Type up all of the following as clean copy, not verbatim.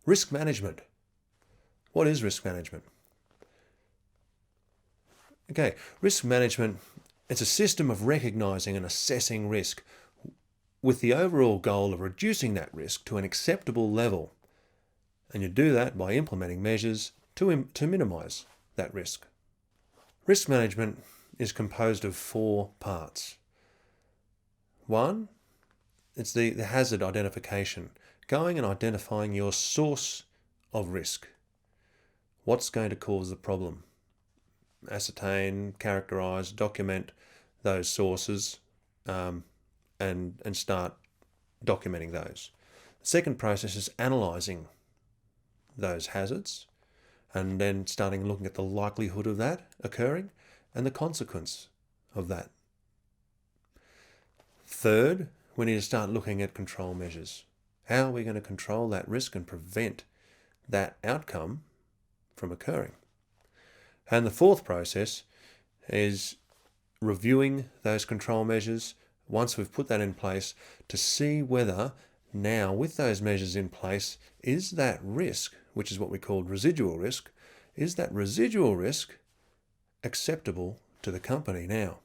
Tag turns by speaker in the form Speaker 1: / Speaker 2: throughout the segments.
Speaker 1: Risk management. What is risk management? Okay, risk management, it's a system of recognizing and assessing risk with the overall goal of reducing that risk to an acceptable level. And you do that by implementing measures to minimize that risk. Risk management is composed of 4 parts. 1, it's the hazard identification, going and identifying your source of risk. What's going to cause the problem? Ascertain, characterize, document those sources, and start documenting those. The second process is analysing those hazards and then starting looking at the likelihood of that occurring and the consequence of that. Third, we need to start looking at control measures. How are we going to control that risk and prevent that outcome from occurring? And the fourth process is reviewing those control measures once we've put that in place to see whether now with those measures in place, is that risk, which is what we call residual risk, is that residual risk acceptable to the company now?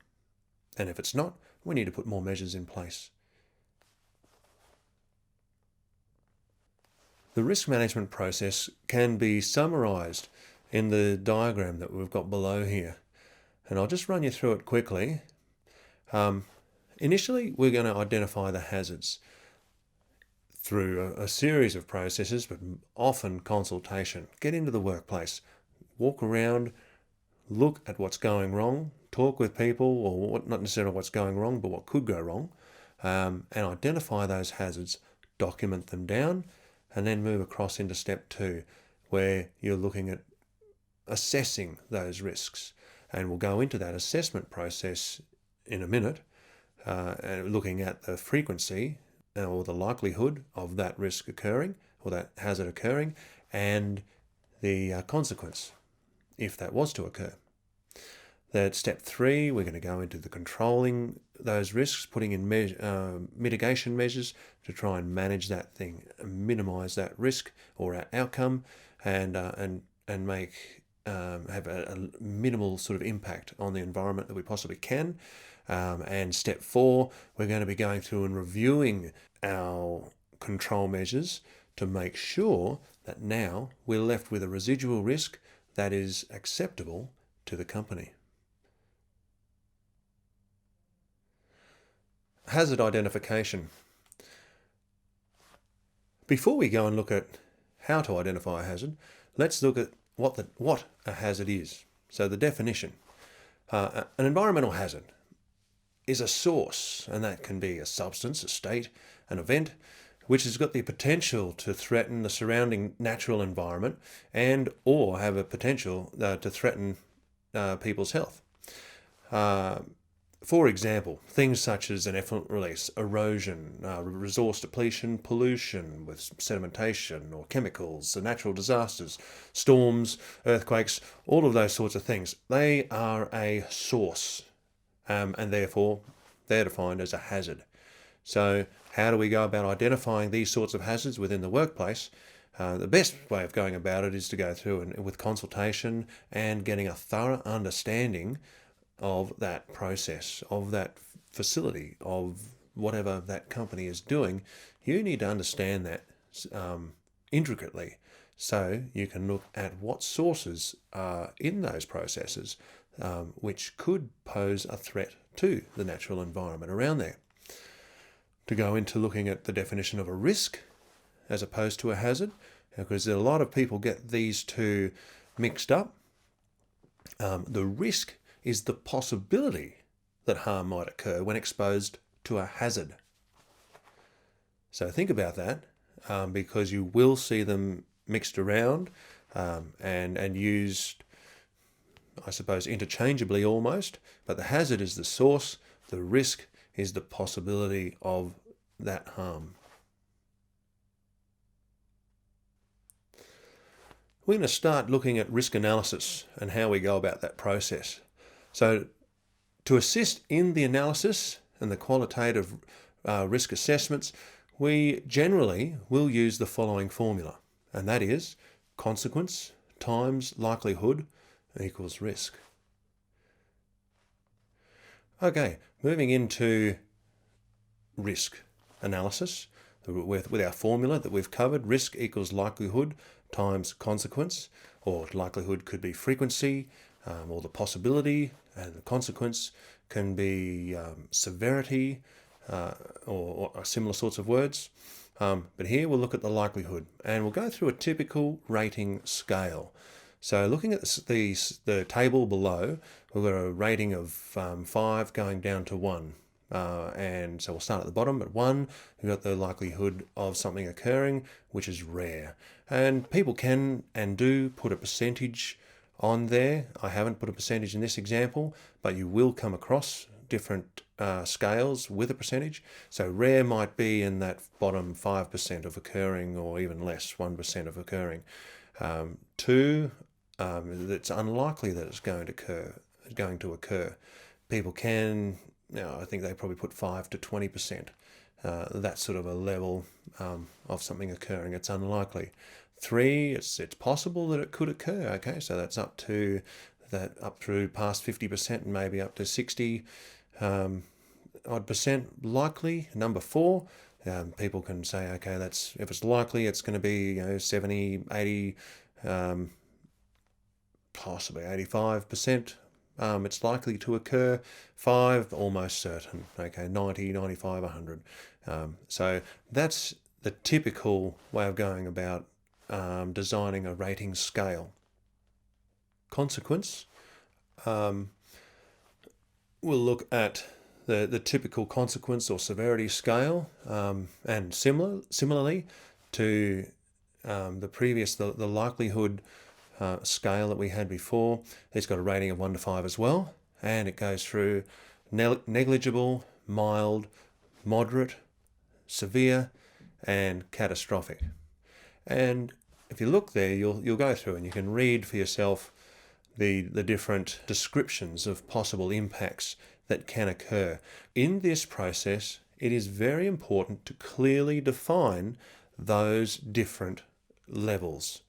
Speaker 1: And if it's not, we need to put more measures in place. The risk management process can be summarised in the diagram that we've got below here. And I'll just run you through it quickly. Initially, we're going to identify the hazards through a series of processes, but often consultation. Get into the workplace, walk around, look at what's going wrong, talk with people, or not necessarily what's going wrong, but what could go wrong, and identify those hazards, document them down, and then move across into step 2, where you're looking at assessing those risks. And we'll go into that assessment process in a minute, and looking at the frequency or the likelihood of that risk occurring or that hazard occurring and the consequence if that was to occur. That step 3, we're going to go into the controlling those risks, putting in mitigation measures to try and manage that thing, minimize that risk or outcome, and make have a minimal sort of impact on the environment that we possibly can. And step 4, we're going to be going through and reviewing our control measures to make sure that now we're left with a residual risk that is acceptable to the company. Hazard identification. Before we go and look at how to identify a hazard, let's look at what a hazard is. So the definition. An environmental hazard is a source, and that can be a substance, a state, an event, which has got the potential to threaten the surrounding natural environment and or have a potential to threaten people's health. For example, things such as an effluent release, erosion, resource depletion, pollution with sedimentation or chemicals, natural disasters, storms, earthquakes, all of those sorts of things. They are a source, and therefore they're defined as a hazard. So how do we go about identifying these sorts of hazards within the workplace? The best way of going about it is to go through and with consultation and getting a thorough understanding of that process, of that facility, of whatever that company is doing. You need to understand that intricately so you can look at what sources are in those processes which could pose a threat to the natural environment around there. To go into looking at the definition of a risk as opposed to a hazard, because a lot of people get these two mixed up. The risk is the possibility that harm might occur when exposed to a hazard. So think about that, because you will see them mixed around and used, I suppose, interchangeably almost. But the hazard is the source, the risk is the possibility of that harm. We're going to start looking at risk analysis and how we go about that process. So to assist in the analysis and the qualitative risk assessments, we generally will use the following formula. and that is consequence times likelihood equals risk. Okay, moving into risk analysis with our formula that we've covered. Risk equals likelihood times consequence, or likelihood could be frequency or the possibility, and the consequence can be severity or similar sorts of words. But here we'll look at the likelihood, and we'll go through a typical rating scale. So looking at the table below, we've got a rating of 5 going down to 1. And so we'll start at the bottom at 1. We've got the likelihood of something occurring, which is rare. And people can and do put a percentage on there. I haven't put a percentage in this example, but you will come across different scales with a percentage. So rare might be in that bottom 5% of occurring, or even less, 1% of occurring. 2, it's unlikely that it's going to occur. People can, I think they probably put 5 to 20%. That sort of a level of something occurring. It's unlikely. 3, it's possible that it could occur. Okay, so that's up through past 50% and maybe up to 60 odd percent likely. Number 4, people can say, okay, that's, if it's likely, it's going to be 70, 80, possibly 85%. It's likely to occur. 5, almost certain. Okay, 90, 95, 100. So that's the typical way of going about designing a rating scale. Consequence. We'll look at the typical consequence or severity scale, and similarly to the previous, the likelihood scale that we had before. It's got a rating of 1 to 5 as well, and it goes through negligible, mild, moderate, severe, and catastrophic. And if you look there, you'll go through and you can read for yourself the different descriptions of possible impacts that can occur. In this process, it is very important to clearly define those different levels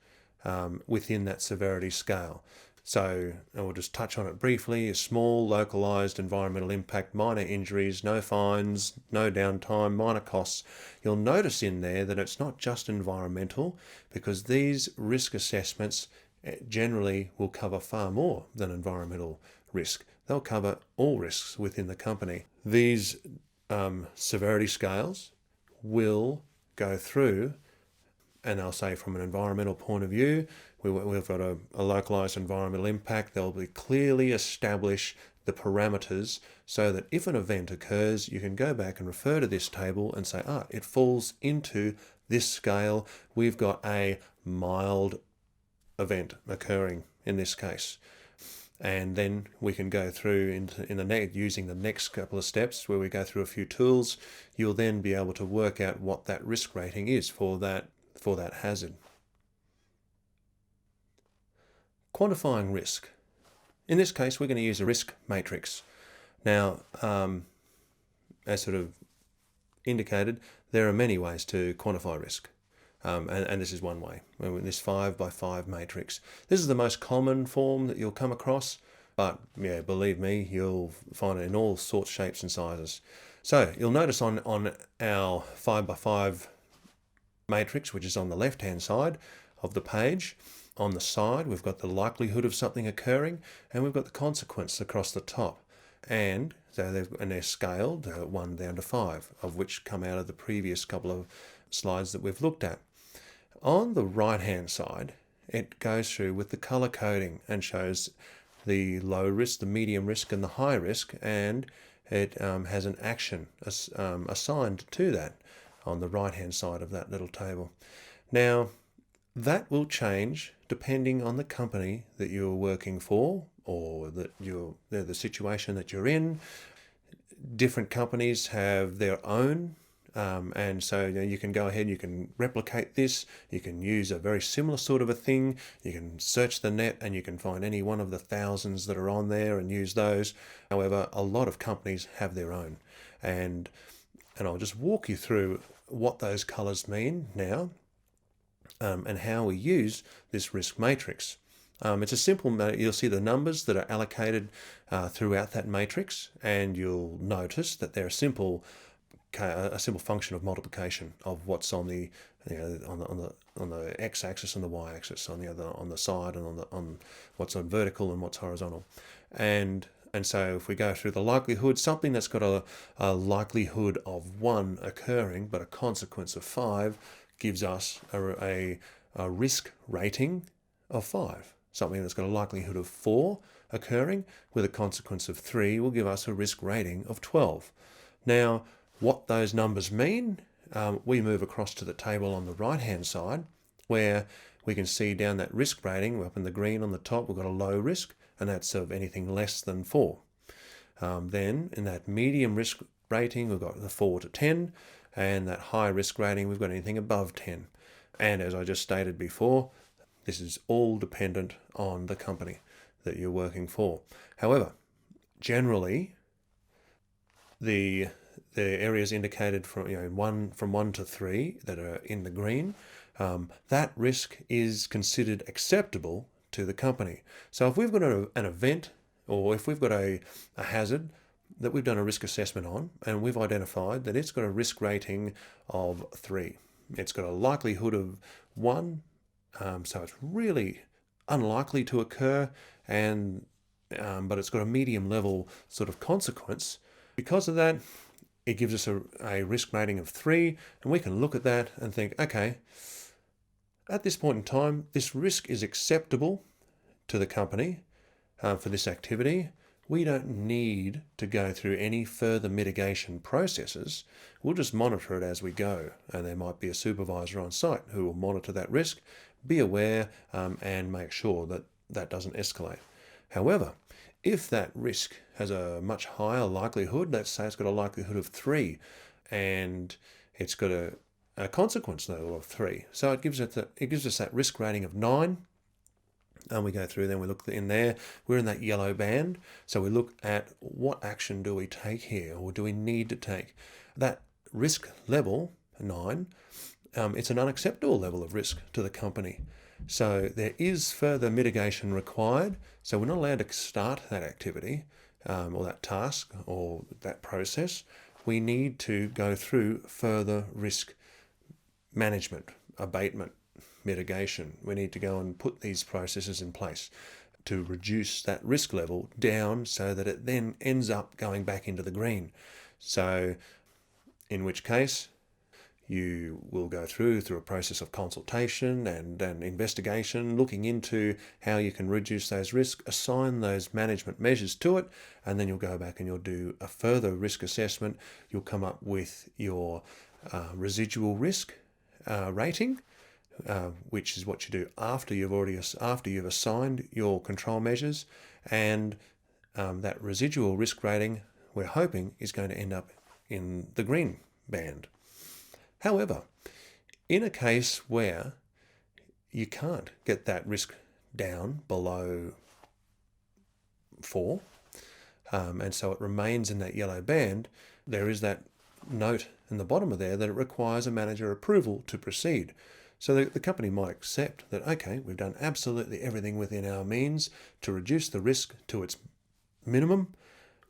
Speaker 1: within that severity scale. So I will just touch on it briefly. A small, localized environmental impact, minor injuries, no fines, no downtime, minor costs. You'll notice in there that it's not just environmental, because these risk assessments generally will cover far more than environmental risk. They'll cover all risks within the company. These severity scales will go through, and I'll say from an environmental point of view, we've got a localized environmental impact. They'll be clearly establish the parameters so that if an event occurs, you can go back and refer to this table and say, it falls into this scale. We've got a mild event occurring in this case. And then we can go through using the next couple of steps where we go through a few tools. You'll then be able to work out what that risk rating is for that hazard. Quantifying risk. In this case, we're going to use a risk matrix. Now, as sort of indicated, there are many ways to quantify risk. And this is one way, this 5x5 matrix. This is the most common form that you'll come across, but yeah, believe me, you'll find it in all sorts, shapes and sizes. So you'll notice on our 5x5 matrix, which is on the left-hand side of the page, on the side we've got the likelihood of something occurring, and we've got the consequence across the top. And so they're scaled 1 down to 5, of which come out of the previous couple of slides that we've looked at. On the right-hand side, it goes through with the color coding and shows the low risk, the medium risk, and the high risk, and it has an action assigned to that on the right-hand side of that little table. Now, that will change depending on the company that you're working for, or that the situation that you're in. Different companies have their own, and so you can go ahead, you can replicate this, you can use a very similar sort of a thing, you can search the net and you can find any one of the thousands that are on there and use those. However, a lot of companies have their own, and I'll just walk you through what those colors mean now. and how we use this risk matrix. It's a simple, you'll see the numbers that are allocated throughout that matrix, and you'll notice that they're a simple function of multiplication of what's on the on the x-axis and the y-axis, on the other, on the side, and on what's on vertical and what's horizontal. And so if we go through the likelihood, something that's got a likelihood of 1 occurring but a consequence of 5 gives us a risk rating of 5. Something that's got a likelihood of 4 occurring with a consequence of 3 will give us a risk rating of 12. Now, what those numbers mean, we move across to the table on the right-hand side, where we can see down that risk rating, up in the green on the top, we've got a low risk, and that's of anything less than 4. Then, in that medium risk rating, we've got the 4 to 10, and that high risk rating, we've got anything above 10. And as I just stated before, this is all dependent on the company that you're working for. However, generally, the areas indicated from from 1 to 3 that are in the green, that risk is considered acceptable to the company. So if we've got an event, or if we've got a hazard that we've done a risk assessment on, and we've identified that it's got a risk rating of 3, it's got a likelihood of 1, so it's really unlikely to occur, and but it's got a medium level sort of consequence. Because of that, it gives us a risk rating of 3, and we can look at that and think, okay, at this point in time, this risk is acceptable to the company for this activity. We don't need to go through any further mitigation processes. We'll just monitor it as we go, and there might be a supervisor on site who will monitor that risk, be aware, and make sure that that doesn't escalate. However, if that risk has a much higher likelihood, let's say it's got a likelihood of 3, and it's got a consequence level of 3, so it gives us that risk rating of 9. And we go through, then we look in there, we're in that yellow band, so we look at what action do we take here, or do we need to take. That risk level, 9, it's an unacceptable level of risk to the company. So there is further mitigation required, so we're not allowed to start that activity, or that task, or that process. We need to go through further risk management, abatement, mitigation. We need to go and put these processes in place to reduce that risk level down so that it then ends up going back into the green. So in which case you will go through a process of consultation and investigation, looking into how you can reduce those risks, assign those management measures to it, and then you'll go back and you'll do a further risk assessment. You'll come up with your residual risk rating, which is what you do after you've assigned your control measures, and that residual risk rating, we're hoping, is going to end up in the green band. However, in a case where you can't get that risk down below 4, and so it remains in that yellow band, there is that note in the bottom of there that it requires a manager approval to proceed. So the company might accept that, okay, we've done absolutely everything within our means to reduce the risk to its minimum.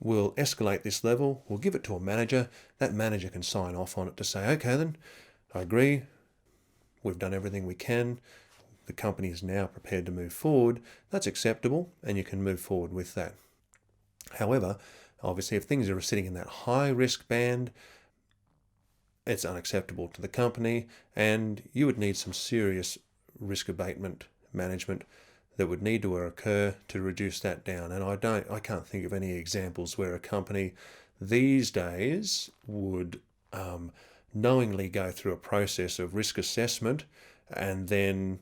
Speaker 1: We'll escalate this level, we'll give it to a manager. That manager can sign off on it to say, okay then, I agree, we've done everything we can, the company is now prepared to move forward. That's acceptable, and you can move forward with that. However, obviously, if things are sitting in that high risk band, it's unacceptable to the company, and you would need some serious risk abatement management that would need to occur to reduce that down. And I can't think of any examples where a company these days would knowingly go through a process of risk assessment and then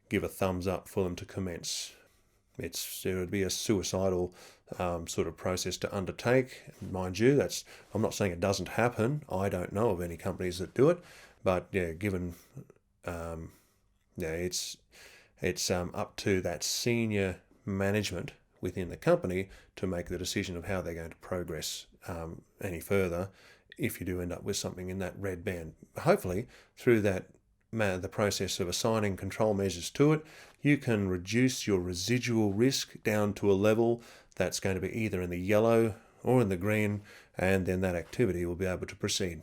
Speaker 1: give a thumbs up for them to commence. It would be a suicidal sort of process to undertake. Mind you, I'm not saying it doesn't happen. I don't know of any companies that do it, but yeah, given it's up to that senior management within the company to make the decision of how they're going to progress any further if you do end up with something in that red band. Hopefully, through that the process of assigning control measures to it, you can reduce your residual risk down to a level that's going to be either in the yellow or in the green, and then that activity will be able to proceed.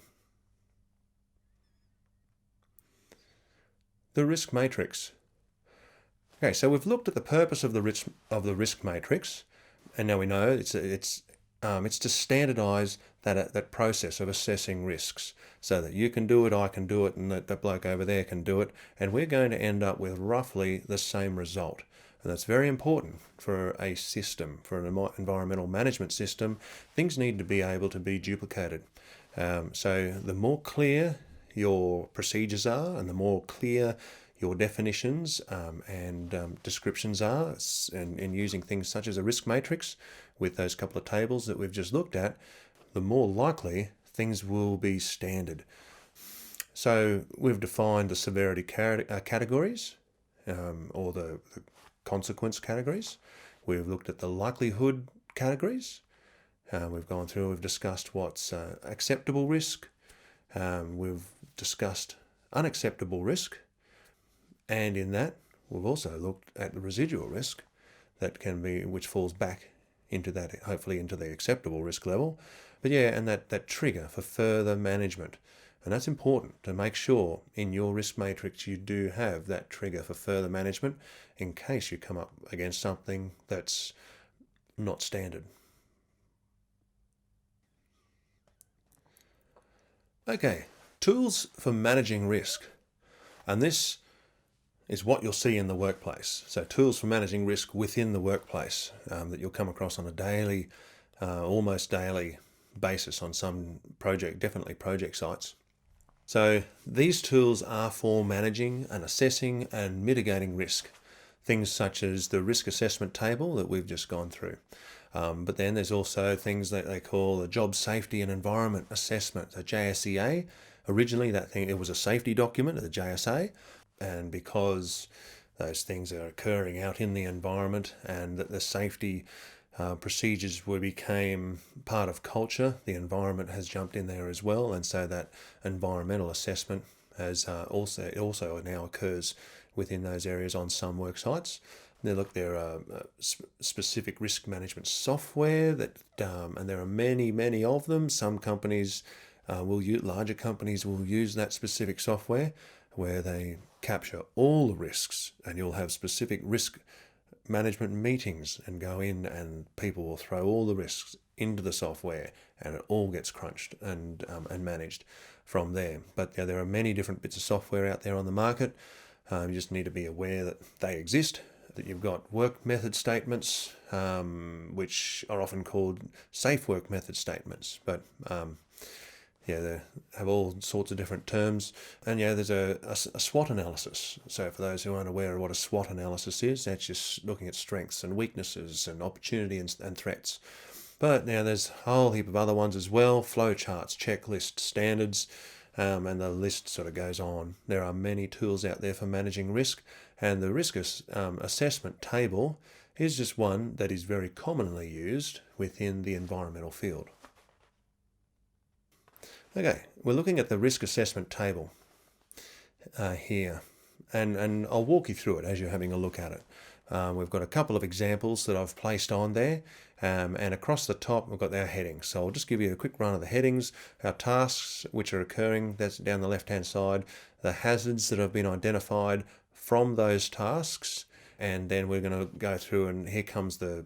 Speaker 1: The risk matrix. Okay, so we've looked at the purpose of the risk matrix, and now we know it's to standardise that process of assessing risks, so that you can do it, I can do it, and that bloke over there can do it, and we're going to end up with roughly the same result. And that's very important for a system, for an environmental management system. Things need to be able to be duplicated. So the more clear your procedures are, and the more clear your definitions and descriptions are, and using things such as a risk matrix with those couple of tables that we've just looked at, the more likely things will be standard. So we've defined the severity categories, or the consequence categories. We've looked at the likelihood categories. We've discussed what's acceptable risk. We've discussed unacceptable risk. And in that, we've also looked at the residual risk which falls back into that, hopefully into the acceptable risk level. But yeah, and that trigger for further management. And that's important to make sure in your risk matrix you do have that trigger for further management in case you come up against something that's not standard. Okay, tools for managing risk. And this is what you'll see in the workplace. So tools for managing risk within the workplace that you'll come across on a daily, almost daily basis on some definitely project sites. So these tools are for managing and assessing and mitigating risk. Things such as the risk assessment table that we've just gone through. But then there's also things that they call the Job Safety and Environment Assessment, the JSEA. Originally it was a safety document of the JSA, and because those things are occurring out in the environment and that the safety procedures became part of culture, the environment has jumped in there as well, and so that environmental assessment has also now occurs within those areas on some work sites. There are specific risk management software and there are many of them. Some companies larger companies will use that specific software where they capture all the risks, and you'll have specific risk management meetings and go in and people will throw all the risks into the software and it all gets crunched and managed from there. But yeah, there are many different bits of software out there on the market. You just need to be aware that they exist, that you've got work method statements, which are often called safe work method statements, but they have all sorts of different terms. And there's a SWOT analysis. So for those who aren't aware of what a SWOT analysis is, that's just looking at strengths and weaknesses and opportunity and threats. But now there's a whole heap of other ones as well, flowcharts, checklists, standards, and the list sort of goes on. There are many tools out there for managing risk, and the risk assessment table is just one that is very commonly used within the environmental field. Okay, we're looking at the risk assessment table here, and I'll walk you through it as you're having a look at it. We've got a couple of examples that I've placed on there, and across the top we've got our headings. So I'll just give you a quick run of the headings, our tasks which are occurring, that's down the left hand side, the hazards that have been identified from those tasks, and then we're going to go through, and here comes the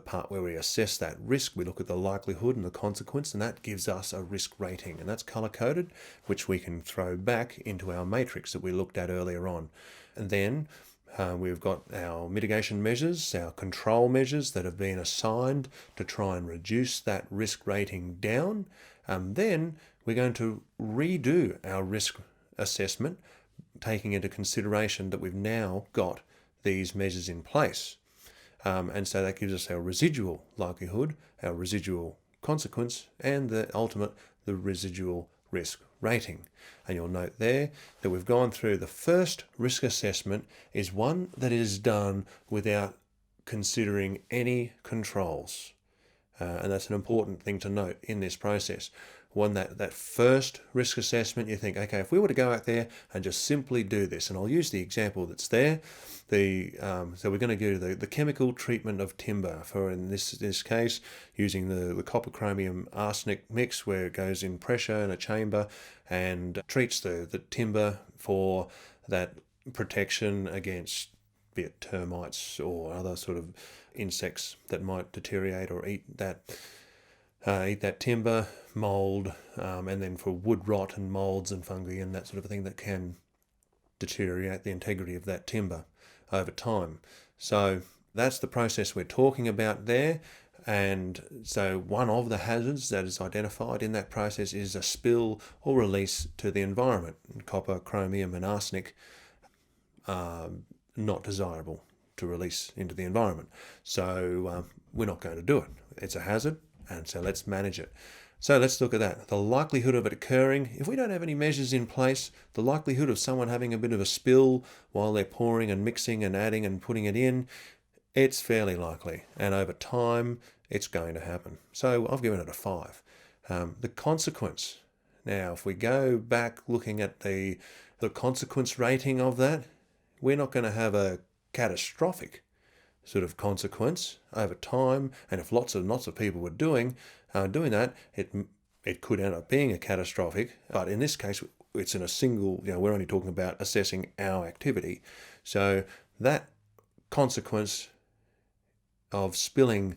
Speaker 1: part where we assess that risk. We look at the likelihood and the consequence, and that gives us a risk rating, and that's color coded, which we can throw back into our matrix that we looked at earlier on. And then we've got our mitigation measures, our control measures that have been assigned to try and reduce that risk rating down. Then we're going to redo our risk assessment, taking into consideration that we've now got these measures in place. And so that gives us our residual likelihood, our residual consequence, and the residual risk rating. And you'll note there that we've gone through the first risk assessment is one that is done without considering any controls. And that's an important thing to note in this process. One, that first risk assessment, you think, okay, if we were to go out there and just simply do this, and I'll use the example that's there. So we're going to do the chemical treatment of timber, for in this case using the copper chromium arsenic mix, where it goes in pressure in a chamber and treats the timber for that protection against, be it termites or other sort of insects that might deteriorate or eat that timber, mold, and then for wood rot and molds and fungi and that sort of thing that can deteriorate the integrity of that timber over time. So that's the process we're talking about there. And so one of the hazards that is identified in that process is a spill or release to the environment. Copper, chromium and arsenic are not desirable to release into the environment. So we're not going to do it. It's a hazard, and so let's manage it. So let's look at that. The likelihood of it occurring, if we don't have any measures in place, the likelihood of someone having a bit of a spill while they're pouring and mixing and adding and putting it in, it's fairly likely. And over time, it's going to happen. So I've given it a 5. The consequence. Now, if we go back looking at the consequence rating of that, we're not going to have a catastrophic sort of consequence over time. And if lots of people were doing that, it could end up being a catastrophic. But in this case, it's in a single, we're only talking about assessing our activity. So that consequence of spilling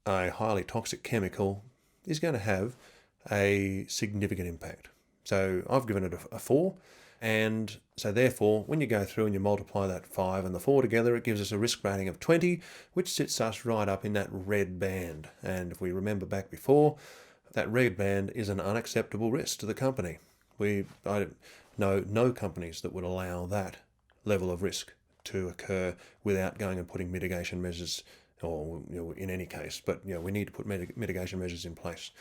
Speaker 1: a highly toxic chemical is going to have a significant impact. So I've given it a 4. And so therefore, when you go through and you multiply that 5 and the 4 together, it gives us a risk rating of 20, which sits us right up in that red band. And if we remember back before, that red band is an unacceptable risk to the company. I know no companies that would allow that level of risk to occur without going and putting mitigation measures, or in any case, but we need to put mitigation measures in place.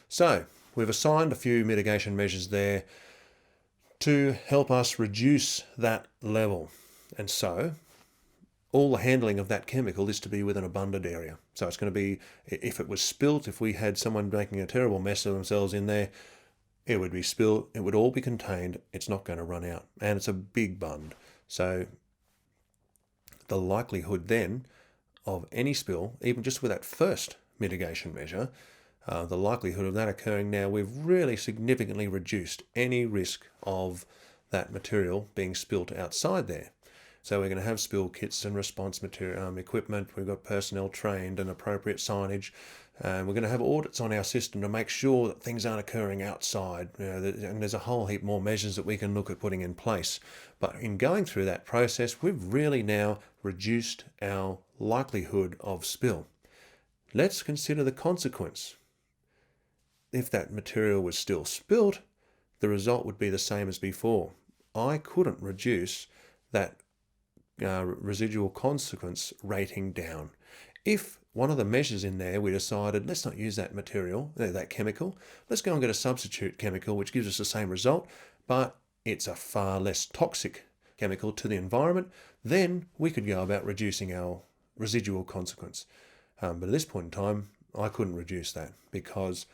Speaker 1: So we've assigned a few mitigation measures there to help us reduce that level. And so all the handling of that chemical is to be within a abundant area. So it's going to be, if it was spilt, if we had someone making a terrible mess of themselves in there, it would be spilled, it would all be contained, it's not going to run out. And it's a big bund. So the likelihood then of any spill, even just with that first mitigation measure, the likelihood of that occurring now, we've really significantly reduced any risk of that material being spilt outside there. So we're going to have spill kits and response material equipment. We've got personnel trained and appropriate signage. We're going to have audits on our system to make sure that things aren't occurring outside. And there's a whole heap more measures that we can look at putting in place. But in going through that process, we've really now reduced our likelihood of spill. Let's consider the consequence. If that material was still spilt, the result would be the same as before. I couldn't reduce that residual consequence rating down. If one of the measures in there, we decided, let's not use that material, that chemical, let's go and get a substitute chemical which gives us the same result, but it's a far less toxic chemical to the environment, then we could go about reducing our residual consequence. But at this point in time, I couldn't reduce that because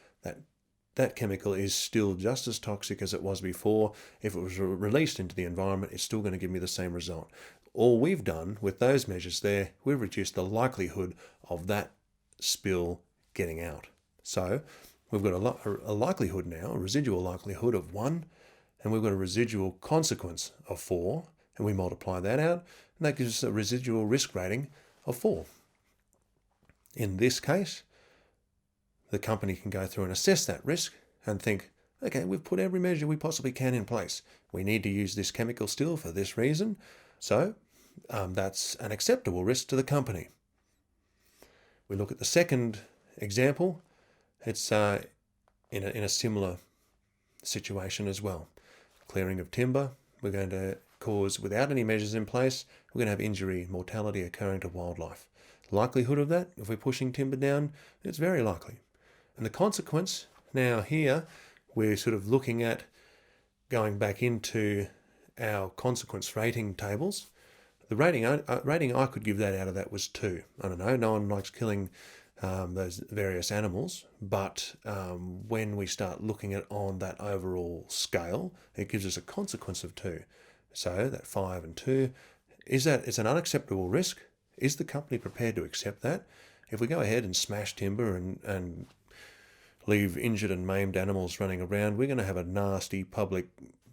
Speaker 1: that chemical is still just as toxic as it was before. If it was released into the environment, it's still going to give me the same result. All we've done with those measures there, we've reduced the likelihood of that spill getting out. So we've got a likelihood now, a residual likelihood of 1, and we've got a residual consequence of 4, and we multiply that out, and that gives us a residual risk rating of 4. In this case, the company can go through and assess that risk and think, okay, we've put every measure we possibly can in place. We need to use this chemical still for this reason. So that's an acceptable risk to the company. We look at the second example. It's in a similar situation as well. Clearing of timber, we're going to cause, without any measures in place, we're going to have injury, mortality occurring to wildlife. Likelihood of that, if we're pushing timber down, it's very likely. And the consequence, now here, we're sort of looking at going back into our consequence rating tables. The rating I could give that out of that was 2. I don't know, no one likes killing those various animals. But when we start looking at on that overall scale, it gives us a consequence of 2. So that 5 and 2, is that it's an unacceptable risk? Is the company prepared to accept that? If we go ahead and smash timber and leave injured and maimed animals running around, we're going to have a nasty public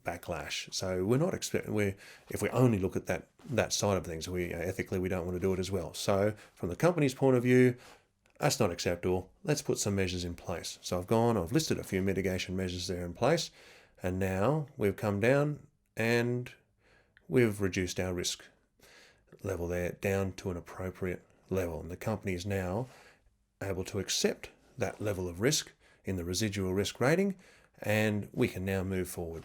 Speaker 1: backlash. So we're not expecting, if we only look at that side of things, ethically we don't want to do it as well. So from the company's point of view, that's not acceptable. Let's put some measures in place. So I've listed a few mitigation measures there in place, and now we've come down and we've reduced our risk level there down to an appropriate level. And the company is now able to accept that level of risk in the residual risk rating, and we can now move forward.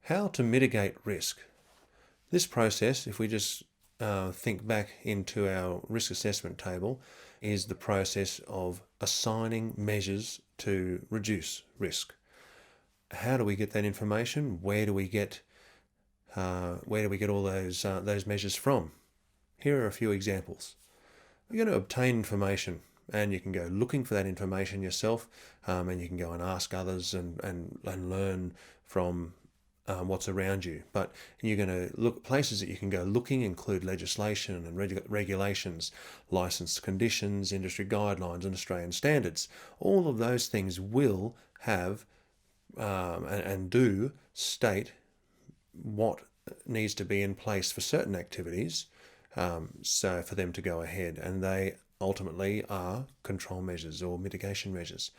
Speaker 1: How to mitigate risk. This process, if we just think back into our risk assessment table, is the process of assigning measures to reduce risk. How do we get that information? Where do we get all those measures from? Here are a few examples. You're going to obtain information, and you can go looking for that information yourself, and you can go and ask others and learn from what's around you. But you're going to look at places that you can go looking, include legislation and regulations, license conditions, industry guidelines, and Australian standards. All of those things will have and do state what needs to be in place for certain activities, so for them to go ahead, and they ultimately are control measures or mitigation measures.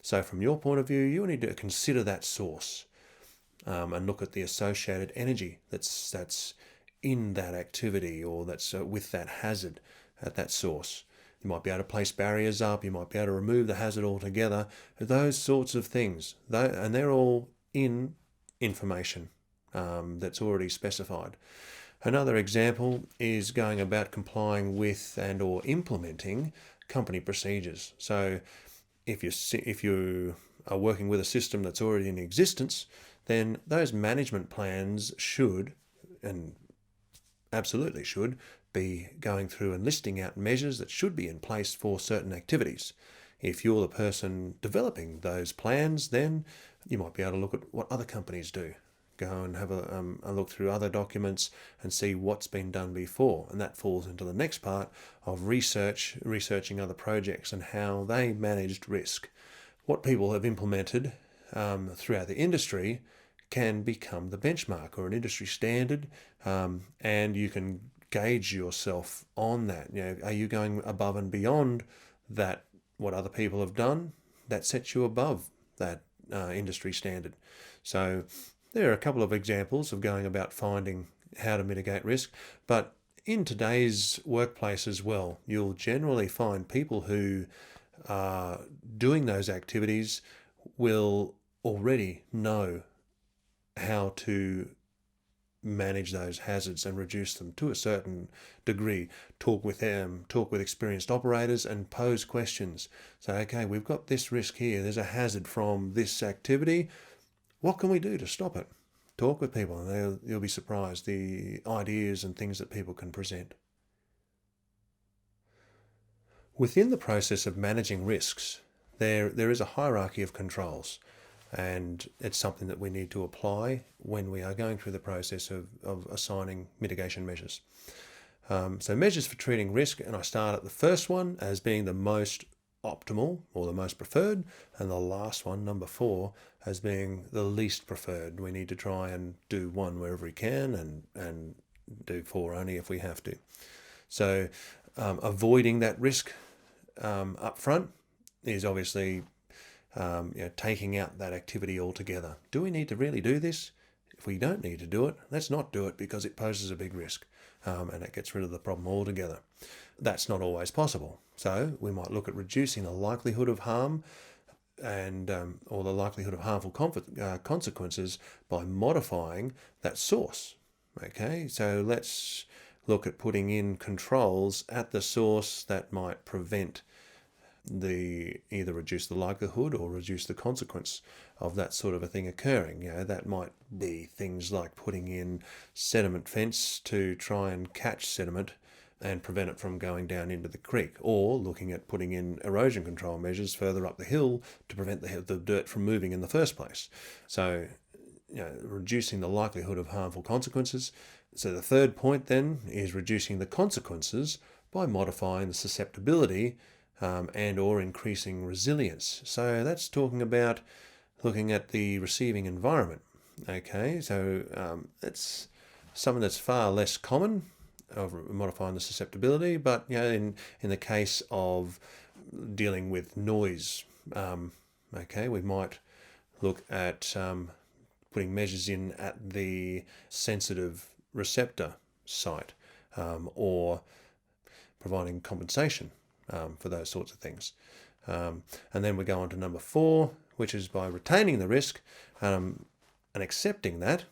Speaker 1: So from your point of view, you need to consider that source and look at the associated energy that's in that activity, or that's with that hazard at that source. You might be able to place barriers up, you might be able to remove the hazard altogether, those sorts of things. And they're all in information that's already specified. Another example is going about complying with and or implementing company procedures. So if you are working with a system that's already in existence, then those management plans should, and absolutely should, be going through and listing out measures that should be in place for certain activities. If you're the person developing those plans, then you might be able to look at what other companies do. Go and have a look through other documents and see what's been done before. And that falls into the next part of researching other projects and how they managed risk. What people have implemented throughout the industry can become the benchmark or an industry standard, and you can gauge yourself on that. Are you going above and beyond that, what other people have done? That sets you above that industry standard. So there are a couple of examples of going about finding how to mitigate risk, but in today's workplace as well, you'll generally find people who are doing those activities will already know how to manage those hazards and reduce them to a certain degree. Talk with experienced operators and pose questions. So, okay, we've got this risk here. There's a hazard from this activity. What can we do to stop it? Talk with people, and you'll be surprised the ideas and things that people can present. Within the process of managing risks, there is a hierarchy of controls, and it's something that we need to apply when we are going through the process of assigning mitigation measures. So measures for treating risk, and I start at the first one as being the most optimal or the most preferred, and the last one, number 4, as being the least preferred. We need to try and do 1 wherever we can and do 4 only if we have to. So avoiding that risk up front is obviously taking out that activity altogether. Do we need to really do this? If we don't need to do it, let's not do it, because it poses a big risk, and it gets rid of the problem altogether. That's not always possible. So we might look at reducing the likelihood of harm and or the likelihood of harmful consequences by modifying that source. Okay, so let's look at putting in controls at the source that might prevent either reduce the likelihood or reduce the consequence of that sort of a thing occurring. That might be things like putting in sediment fence to try and catch sediment and prevent it from going down into the creek, or looking at putting in erosion control measures further up the hill to prevent the dirt from moving in the first place. So, reducing the likelihood of harmful consequences. So the third point then is reducing the consequences by modifying the susceptibility and or increasing resilience. So that's talking about looking at the receiving environment. Okay, so it's something that's far less common of modifying the susceptibility, but in the case of dealing with noise, we might look at putting measures in at the sensitive receptor site, or providing compensation for those sorts of things. And then we go on to number 4, which is by retaining the risk and accepting that,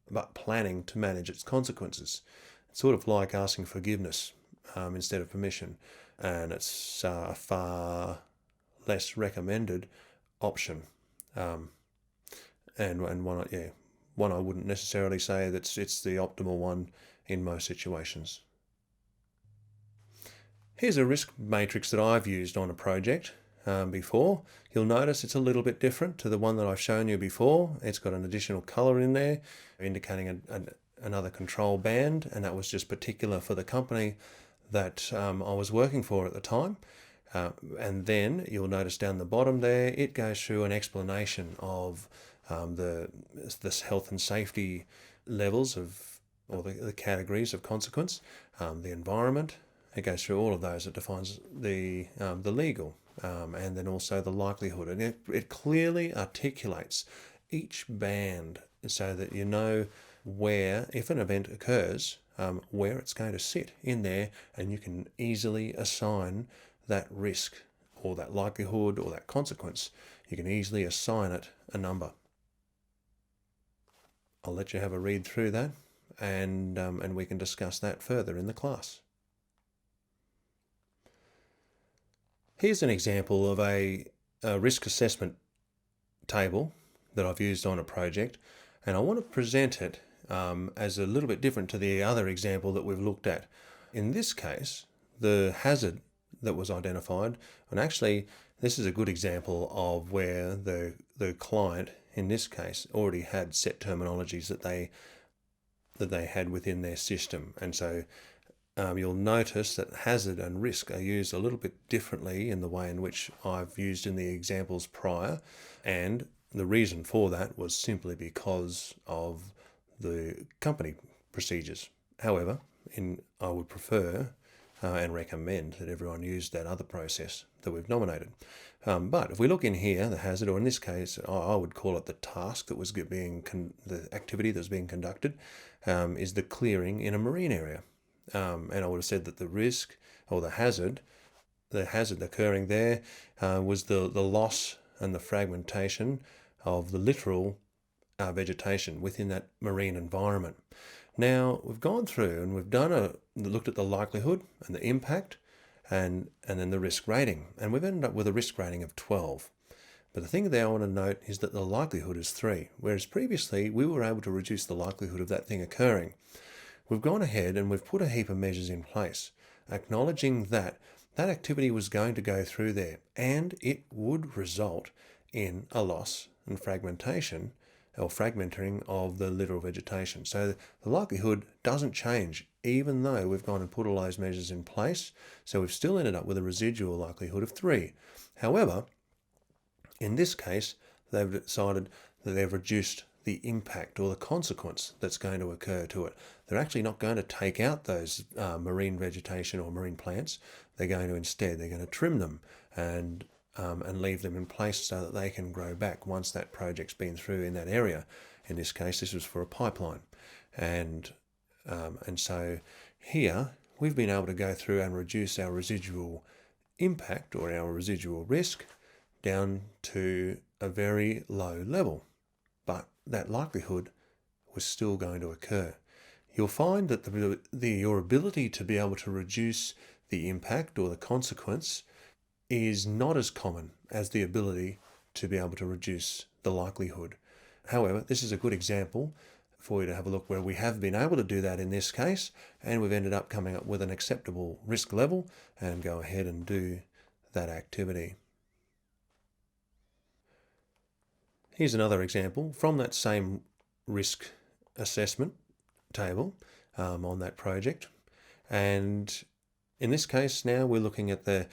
Speaker 1: but planning to manage its consequences. It's sort of like asking forgiveness instead of permission, and it's a far less recommended option. And one I wouldn't necessarily say that it's the optimal one in most situations. Here's a risk matrix that I've used on a project before. You'll notice it's a little bit different to the one that I've shown you before. It's got an additional colour in there indicating another control band, and that was just particular for the company that I was working for at the time. And then you'll notice down the bottom there, it goes through an explanation of this health and safety levels or the categories of consequence, the environment. It goes through all of those. It defines the legal and then also the likelihood, and it clearly articulates each band so that you know where, if an event occurs, where it's going to sit in there, and you can easily assign that risk or that likelihood or that consequence. You can easily assign it a number. I'll let you have a read through that, and we can discuss that further in the class. Here's an example of a risk assessment table that I've used on a project, and I want to present it as a little bit different to the other example that we've looked at. In this case, the hazard that was identified, and actually this is a good example of where the client in this case already had set terminologies that they had within their system, and so you'll notice that hazard and risk are used a little bit differently in the way in which I've used in the examples prior, and the reason for that was simply because of the company procedures. However, I would prefer and recommend that everyone use that other process that we've nominated. But if we look in here, the hazard, or in this case, I would call it the task that was the activity that was being conducted, is the clearing in a marine area. And I would have said that the risk or the hazard occurring there was the loss and the fragmentation of the littoral vegetation within that marine environment. Now, we've gone through and we've looked at the likelihood and the impact and then the risk rating, and we've ended up with a risk rating of 12. But the thing there I want to note is that the likelihood is 3, whereas previously we were able to reduce the likelihood of that thing occurring. We've gone ahead and we've put a heap of measures in place, acknowledging that that activity was going to go through there and it would result in a loss and fragmentation or fragmenting of the littoral vegetation. So the likelihood doesn't change even though we've gone and put all those measures in place. So we've still ended up with a residual likelihood of 3. However, in this case, they've decided that they've reduced the impact or the consequence that's going to occur to it. They're actually not going to take out those marine vegetation or marine plants. They're going to trim them and leave them in place so that they can grow back once that project's been through in that area. In this case, this was for a pipeline. And so here, we've been able to go through and reduce our residual impact or our residual risk down to a very low level. But that likelihood was still going to occur. You'll find that your ability to be able to reduce the impact or the consequence is not as common as the ability to be able to reduce the likelihood. However, this is a good example for you to have a look where we have been able to do that in this case, and we've ended up coming up with an acceptable risk level and go ahead and do that activity. Here's another example from that same risk assessment table on that project. And in this case now we're looking at the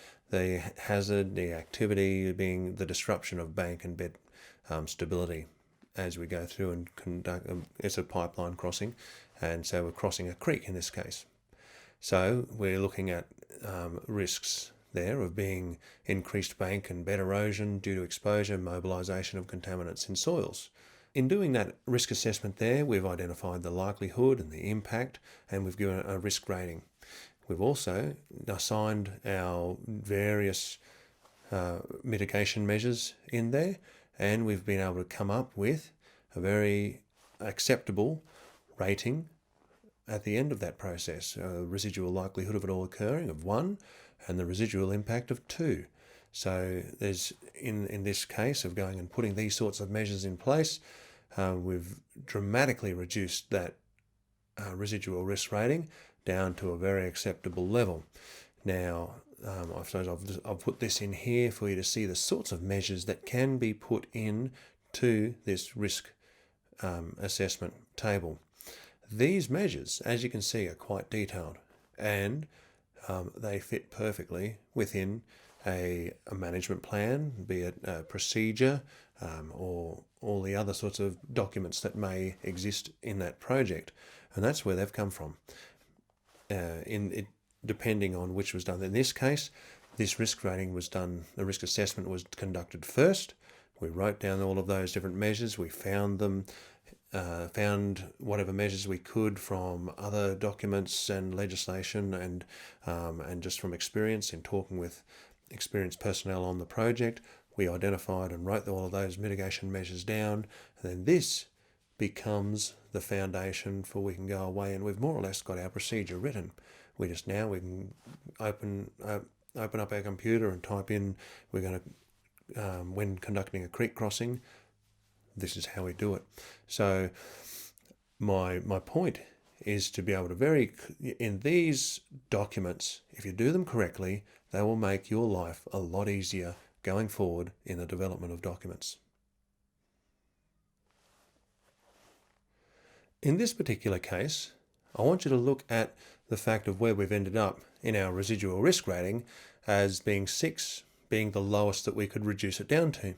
Speaker 1: hazard, the activity being the disruption of bank and bed stability as we go through and conduct. It's a pipeline crossing, and so we're crossing a creek in this case. So we're looking at risks there of being increased bank and bed erosion due to exposure, mobilisation of contaminants in soils. In doing that risk assessment there, we've identified the likelihood and the impact, and we've given a risk rating. We've also assigned our various mitigation measures in there, and we've been able to come up with a very acceptable rating at the end of that process. Residual likelihood of it all occurring of 1 and the residual impact of 2. So there's, in this case of going and putting these sorts of measures in place, we've dramatically reduced that residual risk rating down to a very acceptable level. Now, I suppose I've put this in here for you to see the sorts of measures that can be put in to this risk assessment table. These measures, as you can see, are quite detailed, and they fit perfectly within a management plan, be it a procedure or all the other sorts of documents that may exist in that project. And that's where they've come from. Depending on which was done. In this case, this risk rating was done, the risk assessment was conducted first. We wrote down all of those different measures. We found them, found whatever measures we could from other documents and legislation, and just from experience in talking with experienced personnel on the project. We identified and wrote all of those mitigation measures down, and then this becomes the foundation for we can go away, and we've more or less got our procedure written. We can open up our computer and type in, we're going to, when conducting a creek crossing, this is how we do it. So my point is to be able to in these documents, if you do them correctly, they will make your life a lot easier going forward in the development of documents. In this particular case, I want you to look at the fact of where we've ended up in our residual risk rating as being 6, being the lowest that we could reduce it down to.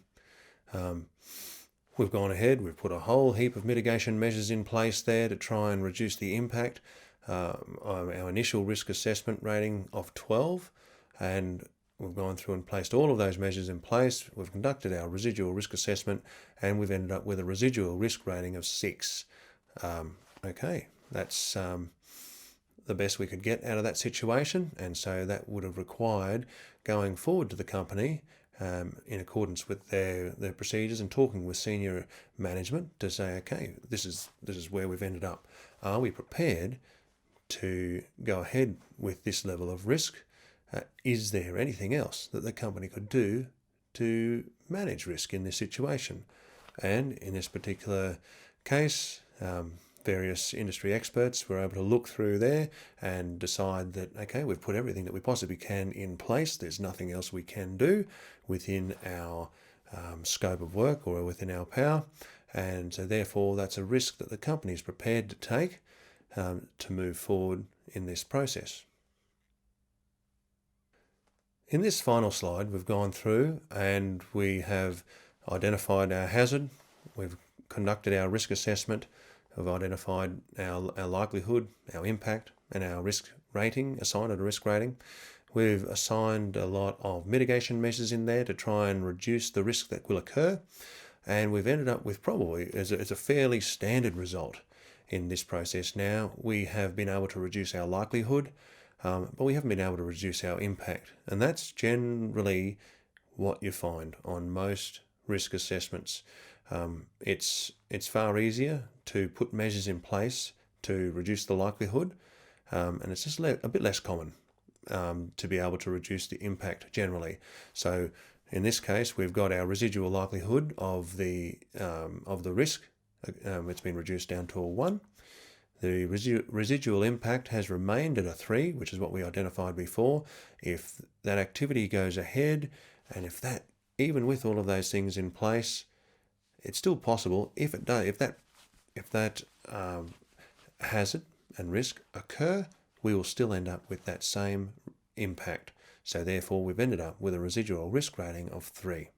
Speaker 1: We've gone ahead, we've put a whole heap of mitigation measures in place there to try and reduce the impact. Our initial risk assessment rating of 12, and we've gone through and placed all of those measures in place. We've conducted our residual risk assessment, and we've ended up with a residual risk rating of 6. Okay, that's the best we could get out of that situation, and so that would have required going forward to the company in accordance with their procedures and talking with senior management to say, okay, this is where we've ended up. Are we prepared to go ahead with this level of risk? Is there anything else that the company could do to manage risk in this situation? And in this particular case, various industry experts were able to look through there and decide that, okay, we've put everything that we possibly can in place. There's nothing else we can do within our scope of work or within our power. And so therefore, that's a risk that the company is prepared to take to move forward in this process. In this final slide, we've gone through and we have identified our hazard. We've conducted our risk assessment. We've identified our likelihood, our impact, and our risk rating, assigned a risk rating. We've assigned a lot of mitigation measures in there to try and reduce the risk that will occur. And we've ended up with probably, it's a fairly standard result in this process now. We have been able to reduce our likelihood, but we haven't been able to reduce our impact. And that's generally what you find on most risk assessments. It's far easier to put measures in place to reduce the likelihood, and it's just a bit less common. to be able to reduce the impact generally. So in this case, we've got our residual likelihood of the risk. It's been reduced down to a 1. The residual impact has remained at a 3, which is what we identified before. If that activity goes ahead, and if that, even with all of those things in place, it's still possible. If it does, if that hazard and risk occur, we will still end up with that same impact. So therefore, we've ended up with a residual risk rating of 3.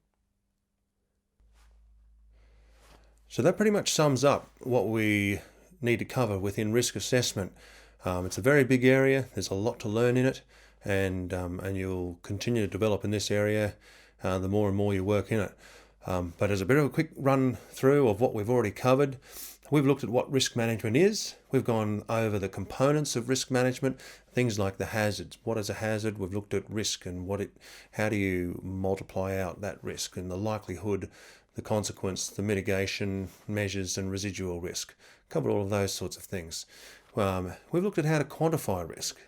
Speaker 1: So that pretty much sums up what we need to cover within risk assessment. It's a very big area. There's a lot to learn in it, and you'll continue to develop in this area the more and more you work in it. But as a bit of a quick run through of what we've already covered, we've looked at what risk management is. We've gone over the components of risk management, things like the hazards. What is a hazard? We've looked at risk and how do you multiply out that risk and the likelihood, the consequence, the mitigation measures and residual risk. Covered all of those sorts of things. We've looked at how to quantify risk.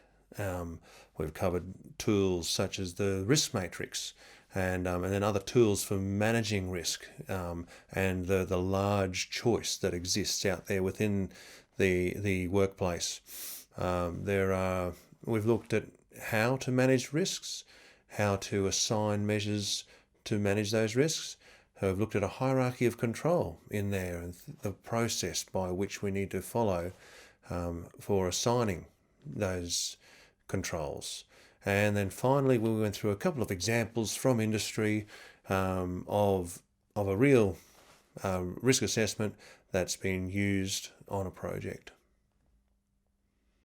Speaker 1: We've covered tools such as the risk matrix, and then other tools for managing risk, and the large choice that exists out there within the workplace. We've looked at how to manage risks, how to assign measures to manage those risks. We've looked at a hierarchy of control in there and the process by which we need to follow for assigning those controls. And then finally, we went through a couple of examples from industry of a real risk assessment that's been used on a project.